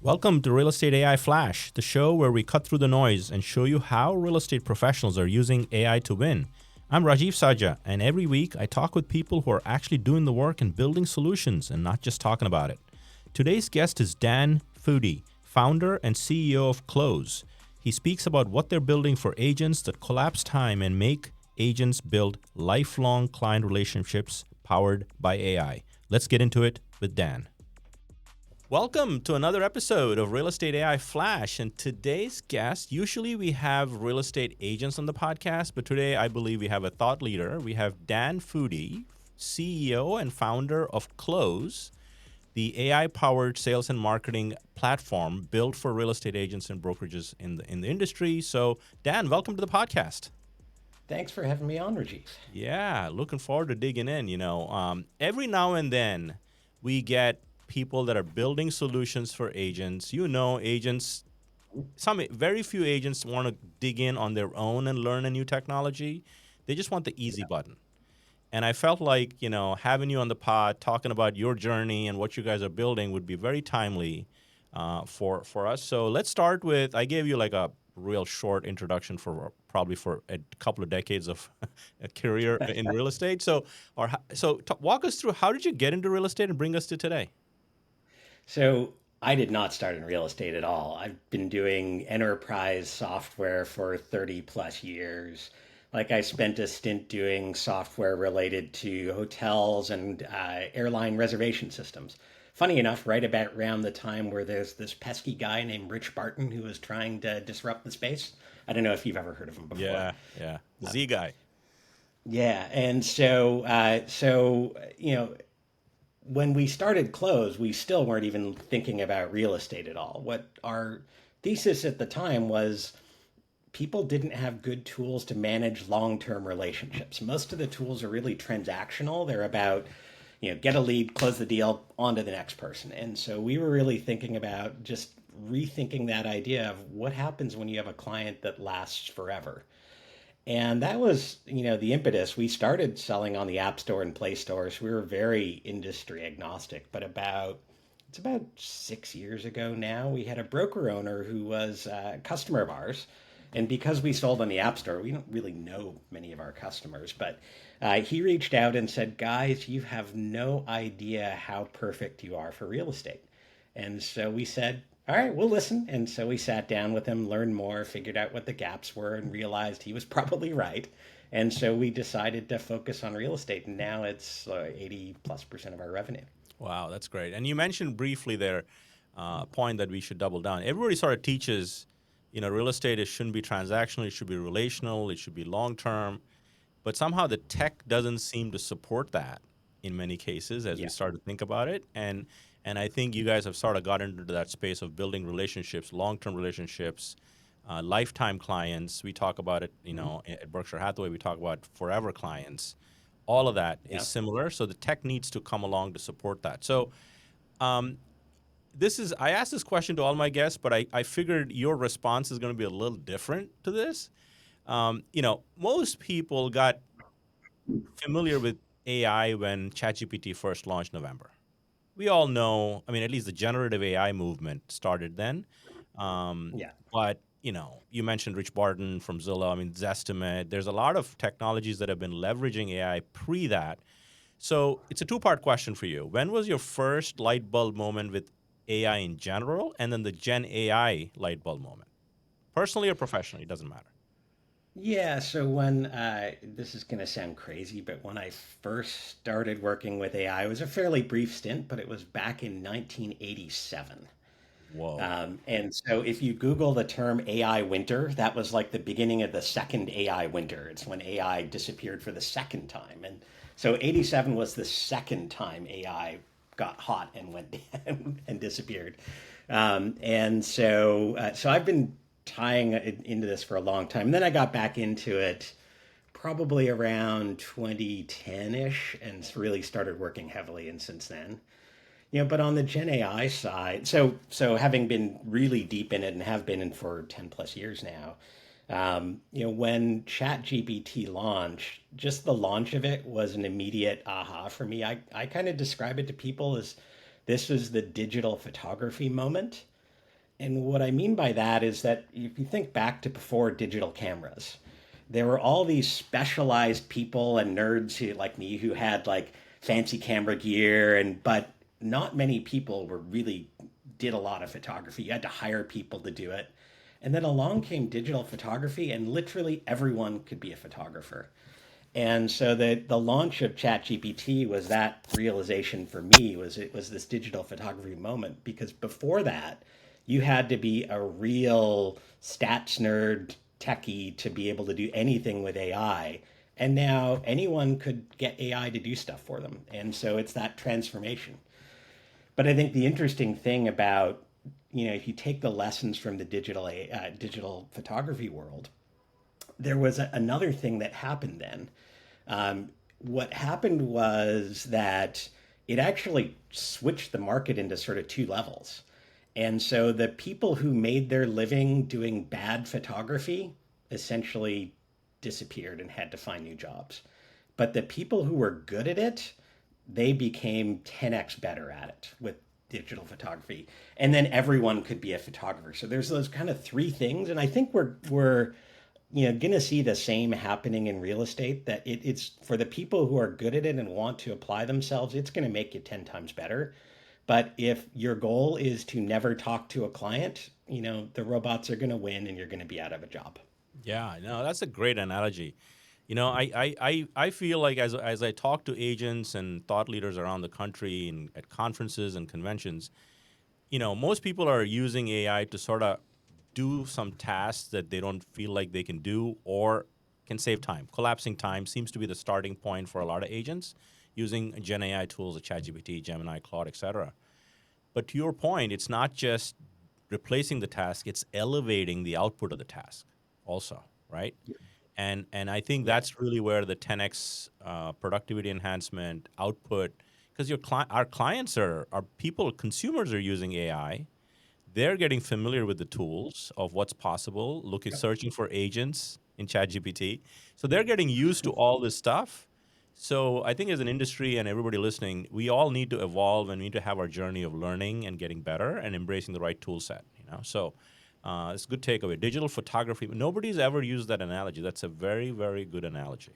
Welcome to Real Estate AI Flash, the show where we cut through the noise and show you how real estate professionals are using AI to win. I'm Rajeev Sajja, and every week I talk with people who are actually doing the work and building solutions and not just talking about it. Today's guest is Dan Foody, founder and CEO of Cloze. He speaks about what they're building for agents that collapse time and make agents build lifelong client relationships powered by AI. Let's get into it with Dan. Welcome to another episode of Real Estate AI Flash. And today's guest, usually we have real estate agents on the podcast, but today I believe we have a thought leader. We have Dan Foody, CEO and founder of Cloze, the AI-powered sales and marketing platform built for real estate agents and brokerages in the industry. So, Dan, welcome to the podcast. Thanks for having me on, Rajeev. Yeah, looking forward to digging in. Every now and then we get people that are building solutions for agents. Agents, very few agents want to dig in on their own and learn a new technology. They just want the easy button. And I felt like, having you on the pod, talking about your journey and what you guys are building would be very timely for us. So let's start with, I gave you like a real short introduction for a couple of decades of a career in real estate. So walk us through, how did you get into real estate and bring us to today? So I did not start in real estate at all. I've been doing enterprise software for 30 plus years. Like I spent a stint doing software related to hotels and airline reservation systems. Funny enough, right about around the time where there's this pesky guy named Rich Barton who was trying to disrupt the space. I don't know if you've ever heard of him before. Yeah. The Z guy. Yeah, and so when we started Cloze, we still weren't even thinking about real estate at all. What our thesis at the time was, people didn't have good tools to manage long-term relationships. Most of the tools are really transactional. They're about, get a lead, close the deal, on to the next person. And so we were really thinking about just rethinking that idea of what happens when you have a client that lasts forever. And that was, the impetus. We started selling on the App Store and Play Stores. We were very industry agnostic, but it's about 6 years ago now, we had a broker owner who was a customer of ours. And because we sold on the App Store, we don't really know many of our customers, but he reached out and said, guys, you have no idea how perfect you are for real estate. And so we said, all right, we'll listen. And so we sat down with him, learned more, figured out what the gaps were, and realized he was probably right. And so we decided to focus on real estate. And now it's 80+% of our revenue. Wow, that's great. And you mentioned briefly there a point that we should double down. Everybody sort of teaches, real estate, shouldn't be transactional, it should be relational, it should be long-term. But somehow the tech doesn't seem to support that in many cases as we start to think about it. And I think you guys have sort of got into that space of building relationships, long-term relationships, lifetime clients. We talk about it, at Berkshire Hathaway, we talk about forever clients. All of that is similar. So the tech needs to come along to support that. So I asked this question to all my guests, but I figured your response is going to be a little different to this. Most people got familiar with AI when ChatGPT first launched in November. We all know, at least the generative AI movement started then. But, you mentioned Rich Barton from Zillow, Zestimate. There's a lot of technologies that have been leveraging AI pre that. So it's a two-part question for you. When was your first light bulb moment with AI in general, and then the Gen AI light bulb moment? Personally or professionally, it doesn't matter. Yeah, so when this is going to sound crazy, but when I first started working with AI, it was a fairly brief stint, but it was back in 1987. Whoa. And so if you Google the term AI winter, that was like the beginning of the second AI winter. It's when AI disappeared for the second time. And so 87 was the second time AI got hot and went and disappeared. So I've been tying into this for a long time. And then I got back into it probably around 2010-ish and really started working heavily and since then. But on the Gen AI side, so having been really deep in it and have been in for 10 plus years now, when ChatGPT launched, just the launch of it was an immediate aha for me. I kind of describe it to people as, this was the digital photography moment. And what I mean by that is that if you think back to before digital cameras, there were all these specialized people and nerds who, like me, who had like fancy camera gear, and but not many people were really did a lot of photography. You had to hire people to do it. And then along came digital photography, and literally everyone could be a photographer. And so the launch of ChatGPT was that realization for me, was it was this digital photography moment, because before that you had to be a real stats nerd techie to be able to do anything with AI. And now anyone could get AI to do stuff for them. And so it's that transformation. But I think the interesting thing about, if you take the lessons from the digital photography world, there was another thing that happened then. What happened was that it actually switched the market into sort of two levels. And so the people who made their living doing bad photography essentially disappeared and had to find new jobs. But the people who were good at it, they became 10x better at it with digital photography. And then everyone could be a photographer. So there's those kind of three things. And I think we're going to see the same happening in real estate, that it's for the people who are good at it and want to apply themselves, it's going to make you 10 times better. But if your goal is to never talk to a client, the robots are going to win and you're going to be out of a job. Yeah, no, that's a great analogy. I feel like as I talk to agents and thought leaders around the country and at conferences and conventions, most people are using AI to sort of do some tasks that they don't feel like they can do or can save time. Collapsing time seems to be the starting point for a lot of agents using Gen AI tools like ChatGPT, Gemini, Claude, etc. But to your point, it's not just replacing the task; it's elevating the output of the task, also, right? And I think Yeah. that's really where the 10x productivity enhancement output, because our clients are people, consumers are using AI. They're getting familiar with the tools of what's possible, Yep. searching for agents in ChatGPT. So they're getting used to all this stuff. So I think as an industry and everybody listening, we all need to evolve and we need to have our journey of learning and getting better and embracing the right tool set. So it's a good takeaway. Digital photography. Nobody's ever used that analogy. That's a very, very good analogy.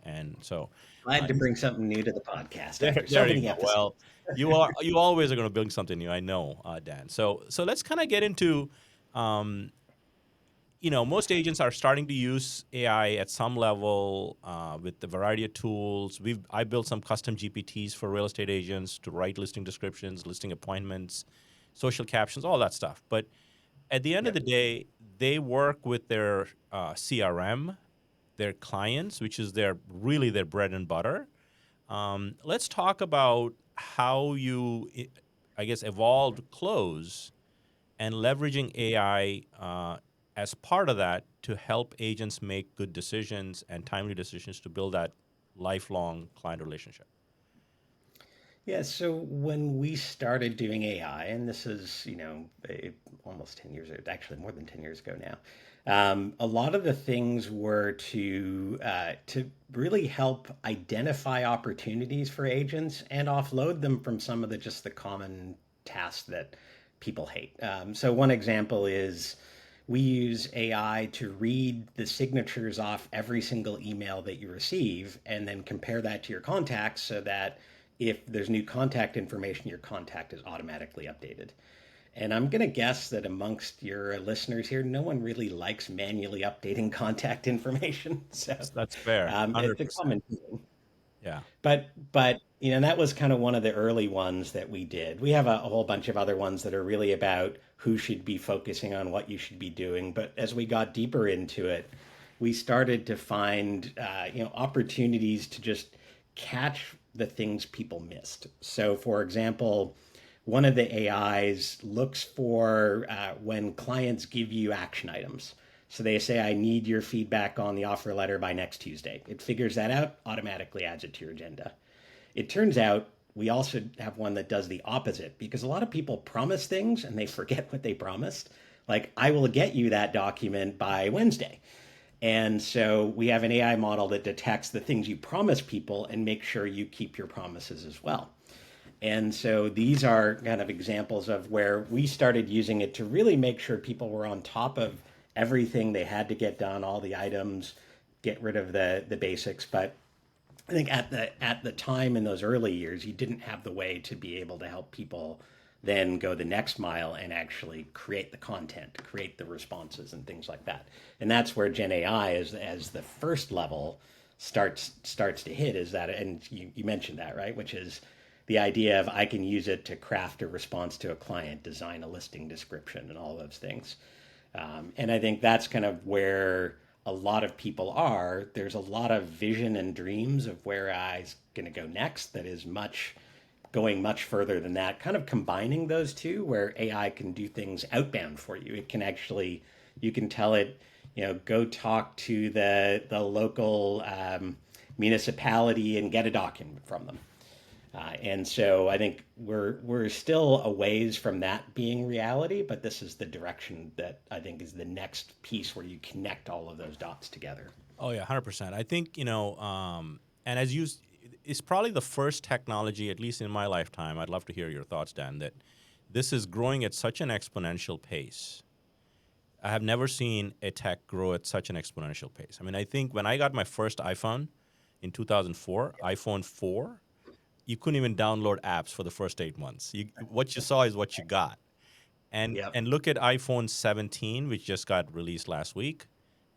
And so Glad to you bring something new to the podcast there, after so there you many go. episodes. Well, you always are going to build something new. I know, Dan. So let's kind of get into, um, most agents are starting to use AI at some level with the variety of tools. I built some custom GPTs for real estate agents to write listing descriptions, listing appointments, social captions, all that stuff. But at the end of Yep. the day, they work with their CRM, their clients, which is really their bread and butter. Let's talk about how you, I guess, evolved Cloze and leveraging AI as part of that to help agents make good decisions and timely decisions to build that lifelong client relationship. Yeah, so when we started doing AI, and this is, almost 10 years, actually more than 10 years ago now, a lot of the things were to really help identify opportunities for agents and offload them from some of the common tasks that people hate. So one example is we use AI to read the signatures off every single email that you receive and then compare that to your contacts, so that if there's new contact information, your contact is automatically updated. And I'm going to guess that amongst your listeners here, no one really likes manually updating contact information. So That's fair, it's a 100%. common thing. Yeah. But that was kind of one of the early ones that we did. We have a whole bunch of other ones that are really about who should be focusing on what you should be doing. But as we got deeper into it, we started to find opportunities to just catch the things people missed. So, for example, one of the AIs looks for when clients give you action items. So they say, I need your feedback on the offer letter by next Tuesday. It figures that out, automatically adds it to your agenda. It turns out we also have one that does the opposite, because a lot of people promise things and they forget what they promised. Like, I will get you that document by Wednesday. And so we have an AI model that detects the things you promise people and make sure you keep your promises as well. And so these are kind of examples of where we started using it to really make sure people were on top of everything they had to get done, all the items, get rid of the basics. But I think at the time in those early years, you didn't have the way to be able to help people then go the next mile and actually create the content, create the responses and things like that. And that's where Gen AI is as the first level starts to hit is that, and you mentioned that, right? Which is the idea of I can use it to craft a response to a client, design a listing description, and all those things. And I think that's kind of where a lot of people are. There's a lot of vision and dreams of where AI is going to go next that is much going much further than that, kind of combining those two where AI can do things outbound for you. It can actually, you can tell it, go talk to the local municipality and get a document from them. And so I think we're still a ways from that being reality, but this is the direction that I think is the next piece where you connect all of those dots together. Oh yeah, 100%. I think and as you, it's probably the first technology, at least in my lifetime. I'd love to hear your thoughts, Dan. That this is growing at such an exponential pace. I have never seen a tech grow at such an exponential pace. I mean, I think when I got my first iPhone in 2004, iPhone 4, you couldn't even download apps for the first 8 months. What you saw is what you got. And Yep. and look at iPhone 17, which just got released last week,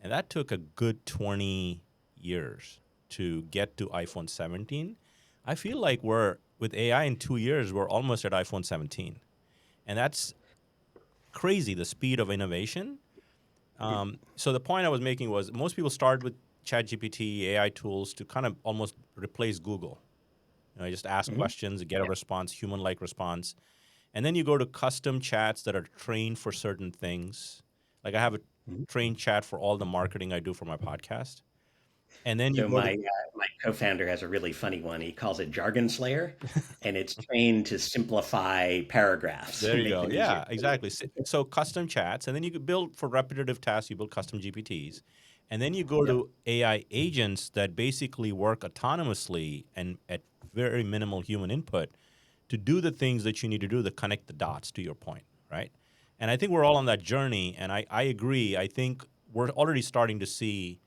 and that took a good 20 years to get to iPhone 17. I feel like we're with AI in 2 years, we're almost at iPhone 17, and that's crazy the speed of innovation. So the point I was making was most people start with ChatGPT, AI tools to kind of almost replace Google. Just ask Mm-hmm. questions, get a Yeah. response, human-like response. And then you go to custom chats that are trained for certain things. Like I have a Mhm. trained chat for all the marketing I do for my podcast. And then you So go to, my co-founder has a really funny one. He calls it Jargon Slayer, and it's trained to simplify paragraphs there and you make go. them easier. Yeah, exactly. So custom chats. And then you could build for repetitive tasks, you build custom GPTs. And then you go Yep. to AI agents that basically work autonomously and at very minimal human input to do the things that you need to do to connect the dots to your point, right? And I think we're all on that journey. And I agree. I think we're already starting to see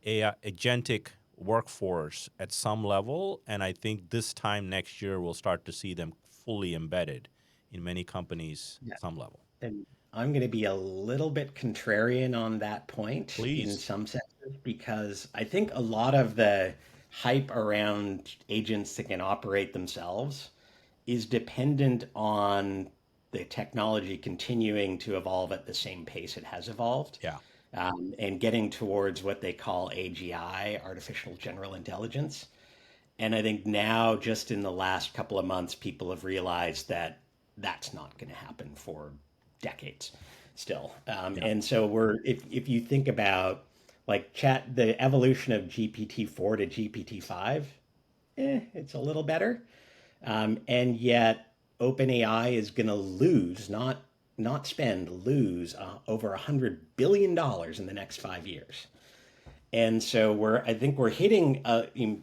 a agentic workforce at some level, and I think this time next year we'll start to see them fully embedded in many companies Yeah. some level. And I'm going to be a little bit contrarian on that point in Please. some senses because I think a lot of the hype around agents that can operate themselves is dependent on the technology continuing to evolve at the same pace it has evolved, Yeah. and getting towards what they call AGI, artificial general intelligence. And I think now, just in the last couple of months, people have realized that that's not going to happen for decades still. Yeah. And so if you think about like the evolution of GPT-4 to GPT-5, it's a little better. And yet OpenAI is going to lose, not spend, lose over $100 billion in the next 5 years. And so I think we're hitting,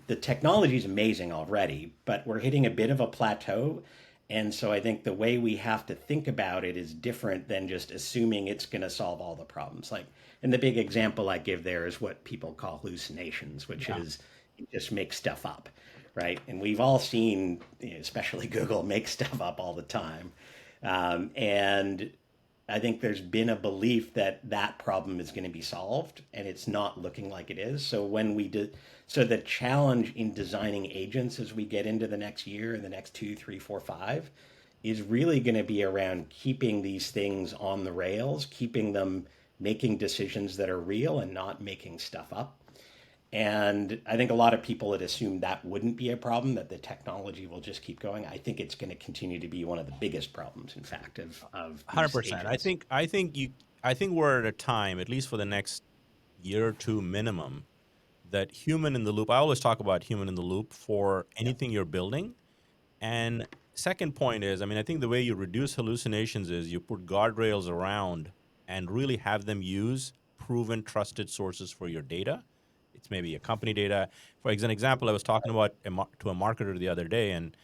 the technology is amazing already, but we're hitting a bit of a plateau. And so I think the way we have to think about it is different than just assuming it's going to solve all the problems. Like, and the big example I give there is what people call hallucinations, which Yeah. is you just make stuff up, right? And we've all seen, especially Google, make stuff up all the time. And I think there's been a belief that that problem is going to be solved, and it's not looking like it is. So when we did, so the challenge in designing agents as we get into the next year and the next 2, 3, 4, 5 is really going to be around keeping these things on the rails, keeping them making decisions that are real and not making stuff up. And I think a lot of people had assumed that wouldn't be a problem, that the technology will just keep going. I think it's going to continue to be one of the biggest problems, in fact, of these 100%. I agents. think I think you I think we're at a time, at least for the next year or two minimum, that human in the loop. I always talk about human in the loop for Yeah. anything you're building. And second point is, I mean, I think the way you reduce hallucinations is you put guardrails around and really have them use proven, trusted sources for your data. It's maybe a company data. For an example, I was talking about to a marketer the other day, and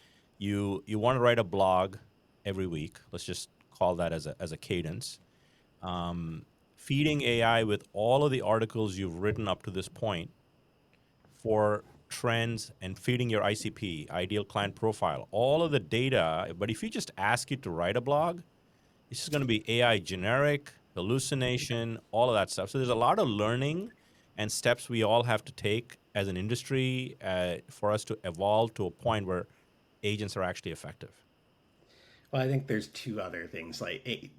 You want to write a blog every week. Let's just call that as a cadence. Feeding AI with all of the articles you've written up to this point for trends and feeding your ICP, ideal client profile, all of the data. But if you just ask it to write a blog, it's just going to be AI generic, hallucination, all of that stuff. So there's a lot of learning and steps we all have to take as an industry for us to evolve to a point where agents are actually effective. Well, I think there's two other things. Like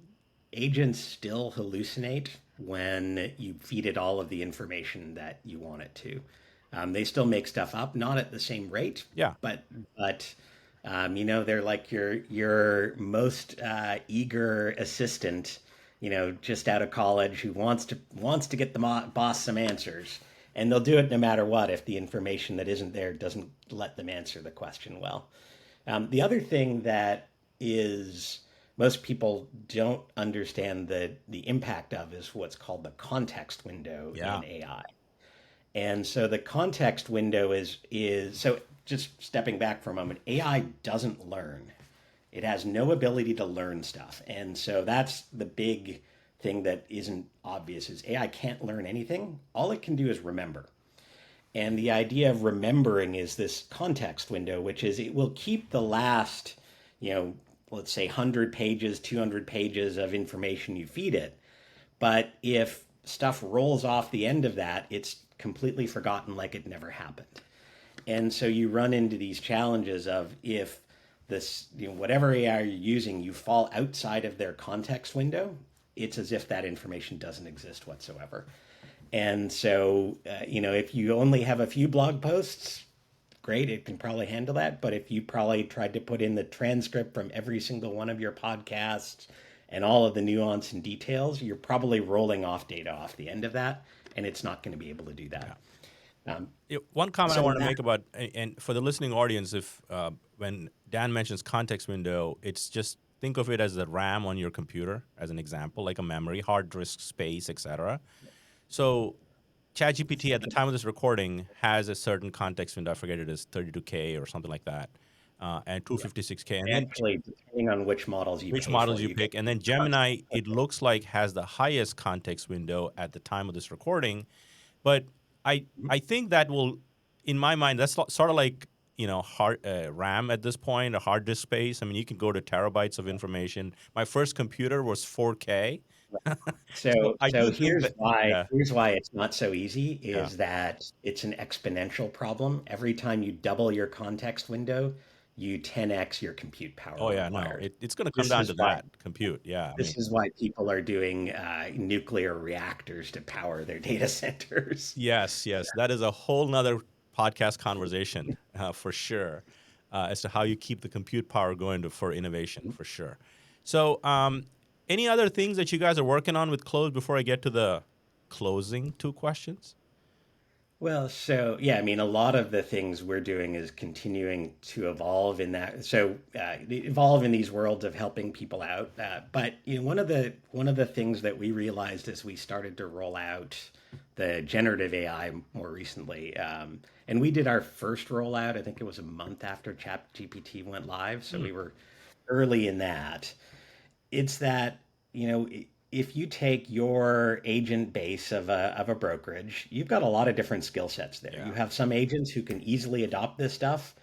agents still hallucinate when you feed it all of the information that you want it to. They still make stuff up, not at the same rate, Yeah. but but they're like your most eager assistant, just out of college who wants to get the boss some answers, and they'll do it no matter what if the information that isn't there doesn't let them answer the question well. The other thing that is most people don't understand the impact of is what's called the context window Yeah. in AI. And so the context window is so just stepping back for a moment, AI doesn't learn. It has no ability to learn stuff. And so that's the big thing that isn't obvious is AI can't learn anything. All it can do is remember. And the idea of remembering is this context window, which is it will keep the last, you know, let's say 100 pages, 200 pages of information you feed it. But if stuff rolls off the end of that, it's completely forgotten like it never happened. And so you run into these challenges of if this, whatever AI you're using, you fall outside of their context window, it's as if that information doesn't exist whatsoever. And so, if you only have a few blog posts, great, it can probably handle that. But if you probably tried to put in the transcript from every single one of your podcasts and all of the nuance and details, you're probably rolling off data off the end of that, and it's not going to be able to do Yeah. that. Um, One comment I so want to that make about, and for the listening audience, if when Dan mentions context window, it's just think of it as the RAM on your computer, as an example, like a memory, hard disk space, etc. So ChatGPT at the time of this recording has a certain context window. I forget it is 32K or something like that, and 256K. And then actually, depending on which models you which pay models for, you you get pick. And then Gemini, it looks like has the highest context window at the time of this recording. But I think that will, in my mind, that's sort of like hard RAM at this point, a hard disk space. I mean, you can go to terabytes of information. My first computer was 4K, so So I so do think here's that why yeah, here's why it's not so easy yeah. is that it's an exponential problem. Every time you double your context window, you 10x your compute power Oh yeah, no, required. it's going to come This down is to why that compute. Yeah, I this mean, is why people are doing nuclear reactors to power their data centers. yes, yes, that is a whole nother podcast conversation for sure, as to how you keep the compute power going for innovation for sure. So, any other things that you guys are working on with Close before I get to the closing two questions? Well, so yeah, I mean, a lot of the things we're doing is continuing to evolve in that. So evolve in these worlds of helping people out. But one of the things that we realized as we started to roll out the generative AI more recently, and we did our first rollout. I think it was a month after ChatGPT went live, so Hmm. we were early in that. It's that if you take your agent base of a brokerage, you've got a lot of different skill sets there. You Yeah. have some agents who can easily adopt this stuff,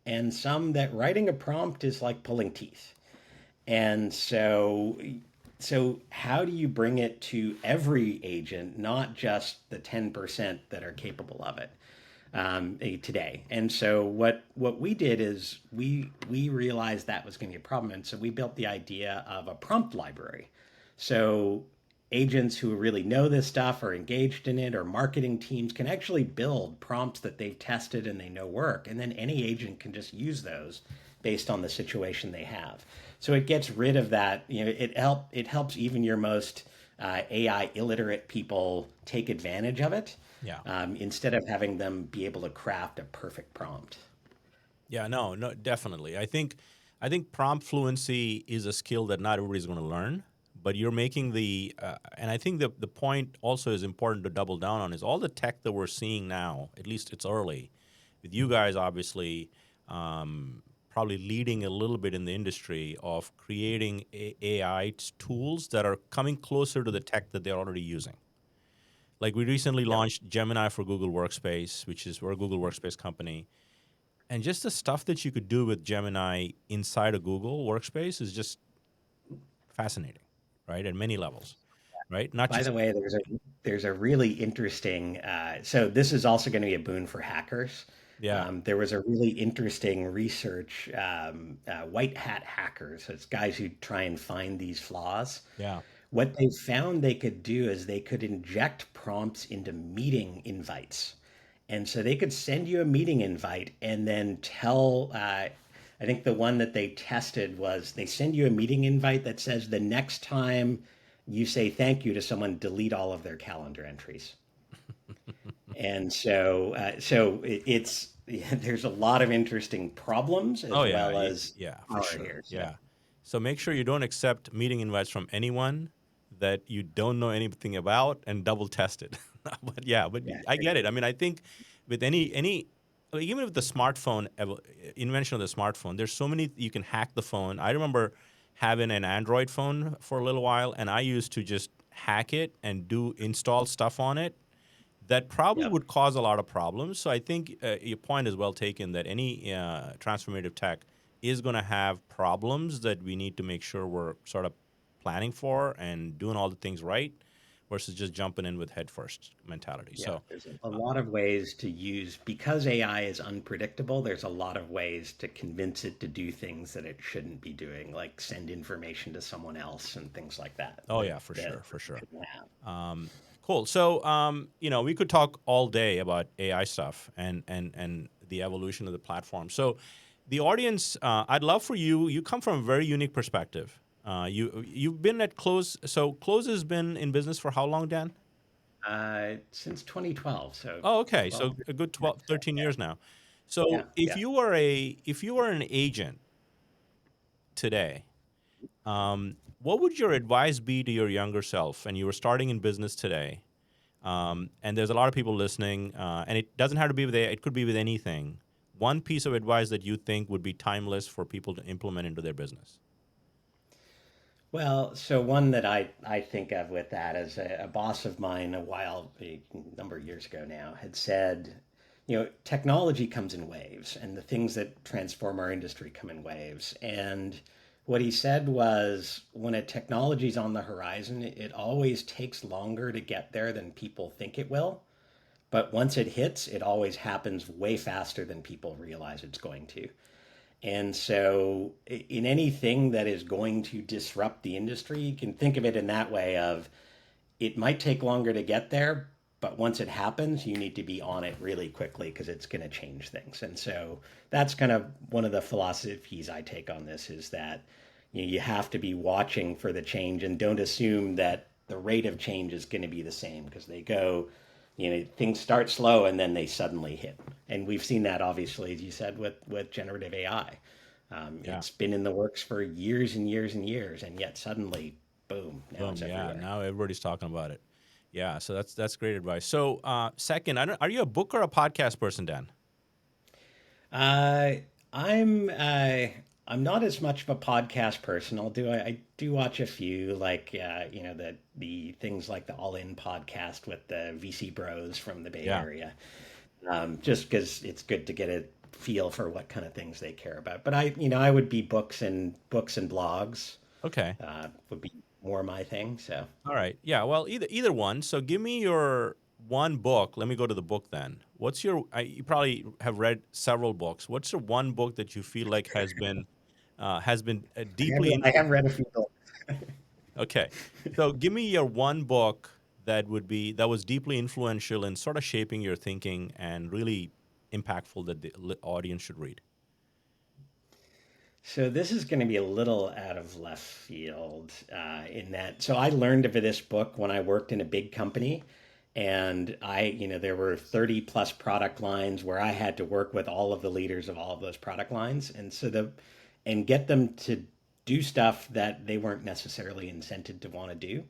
and some that writing a prompt is like pulling teeth. And so how do you bring it to every agent, not just the 10% that are capable of it today? And so what we did is we realized that was going to be a problem, and so we built the idea of a prompt library. So agents who really know this stuff are engaged in it, or marketing teams can actually build prompts that they've tested and they know work, and then any agent can just use those based on the situation they have. So it gets rid of that. It helps even your most AI illiterate people take advantage of it, Yeah. instead of having them be able to craft a perfect prompt. Yeah, no, no, definitely. I think prompt fluency is a skill that not everybody's going to learn, but you're making and I think the point also is important to double down on is all the tech that we're seeing now. At least it's early, with you guys obviously, um, probably leading a little bit in the industry of creating AI tools that are coming closer to the tech that they're already using. Like we recently Yep. launched Gemini for Google Workspace, which is we're a Google Workspace company. And just the stuff that you could do with Gemini inside a Google Workspace is just fascinating, right? At many levels, right? Not By just, the way, there's a really interesting. So this is also going to be a boon for hackers. yeah, There was a really interesting research. White hat hackers. So it's guys who try and find these flaws. yeah. What they found they could do is they could inject prompts into meeting invites. And so they could send you a meeting invite and then tell, I think the one that they tested was they send you a meeting invite that says the next time you say thank you to someone, delete all of their calendar entries. And it's there's a lot of interesting problems Oh as yeah, well as yeah, for power sure. here. So Yeah. So make sure you don't accept meeting invites from anyone that you don't know anything about and double test it. But yeah, but yeah, I get it. I mean, I think with any even with the smartphone invention of the smartphone, there's so many you can hack the phone. I remember having an Android phone for a little while, and I used to just hack it and do install stuff on it that probably yep. would cause a lot of problems. So I think your point is well taken that any transformative tech is going to have problems that we need to make sure we're sort of planning for and doing all the things right versus just jumping in with head first mentality. Yeah, So, there's a lot of ways to use because AI is unpredictable. There's a lot of ways to convince it to do things that it shouldn't be doing, like send information to someone else and things like that. oh That yeah, for that sure, for sure. shouldn't have. Cool. So, we could talk all day about AI stuff and the evolution of the platform. So, the audience, I'd love for you. You come from a very unique perspective. You've been at Cloze. So, Cloze has been in business for how long, Dan? Since 2012, so Oh, okay. 12 So a good years. 12, 13 years now. Yeah, So, if yeah. you were an agent today, what would your advice be to your younger self? And you were starting in business today. And there's a lot of people listening, and it doesn't have to be with AI, it could be with anything. One piece of advice that you think would be timeless for people to implement into their business. Well, so one that I think of with that is a boss of mine a number of years ago now had said, technology comes in waves, and the things that transform our industry come in waves. And what he said was, when a technology's on the horizon, it always takes longer to get there than people think it will. But once it hits, it always happens way faster than people realize it's going to. And so, in anything that is going to disrupt the industry, you can think of it in that way of it might take longer to get there, but once it happens, you need to be on it really quickly because it's going to change things. And so that's kind of one of the philosophies I take on this is that you have to be watching for the change and don't assume that the rate of change is going to be the same because things start slow and then they suddenly hit. And we've seen that obviously, as you said, with generative AI. Yeah. It's been in the works for years and years and years, and yet suddenly, boom, now Boom. it's Yeah. everywhere. Now everybody's talking about it. Yeah. So that's great advice. So, second, are you a book or a podcast person, Dan? Uh, I'm I'm not as much of a podcast person. I do watch a few like the things like the All In podcast with the VC Bros from the Bay Yeah. Area. Just because it's good to get a feel for what kind of things they care about. But I would be books and blogs Okay. would be more my thing. So All right. Yeah. Well, either one. So give me your one book. Let me go to the book then. What's your? You probably have read several books. What's your one book that you feel like has been deeply I influenced? have read a few books. Okay. So give me your one book that was deeply influential in sort of shaping your thinking and really impactful that the audience should read. So this is going to be a little out of left field in that. So I learned of this book when I worked in a big company, and there were 30 plus product lines where I had to work with all of the leaders of all of those product lines, and get them to do stuff that they weren't necessarily incented to want to do.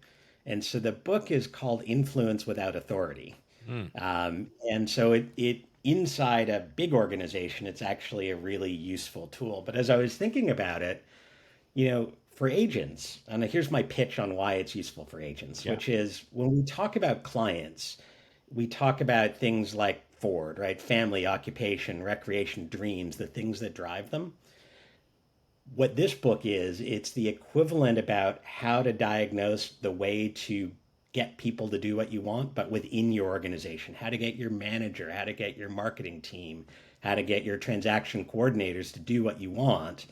And so the book is called Influence Without Authority. Mm, And so it inside a big organization, it's actually a really useful tool. But as I was thinking about it, for agents, and here's my pitch on why it's useful for agents, Yeah. which is when we talk about clients, we talk about things like Ford, right? Family, occupation, recreation, dreams, the things that drive them. What this book is, it's the equivalent about how to diagnose the way to get people to do what you want, but within your organization, how to get your manager, how to get your marketing team, how to get your transaction coordinators to do what you want.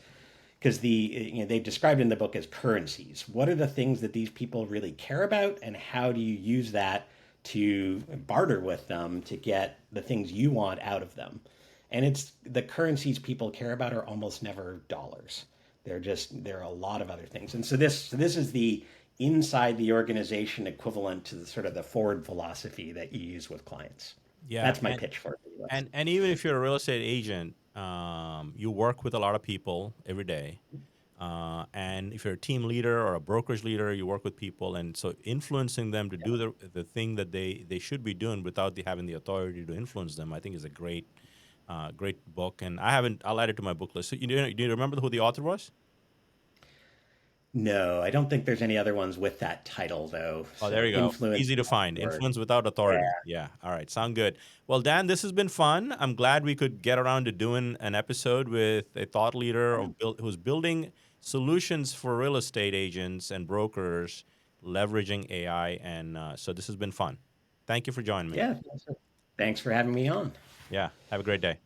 Because they described in the book as currencies. What are the things that these people really care about, and how do you use that to barter with them to get the things you want out of them? And it's the currencies people care about are almost never dollars. There are a lot of other things. And so this is the inside the organization equivalent to the sort of the forward philosophy that you use with clients. Yeah. That's my pitch for it. And even if you're a real estate agent, you work with a lot of people every day. And if you're a team leader or a brokerage leader, you work with people, and so influencing them to do the thing that they should be doing without having the authority to influence them, I think is a great book. And I'll add it to my book list. So do you remember who the author was? No, I don't think there's any other ones with that title though. Oh, there So you go. influence Easy to find. or Influence without authority. yeah. Yeah. All right. Sound good. Well, Dan, this has been fun. I'm glad we could get around to doing an episode with a thought leader who's building solutions for real estate agents and brokers leveraging AI. And so this has been fun. Thank you for joining me. Yeah. Thanks for having me on. Yeah. Have a great day.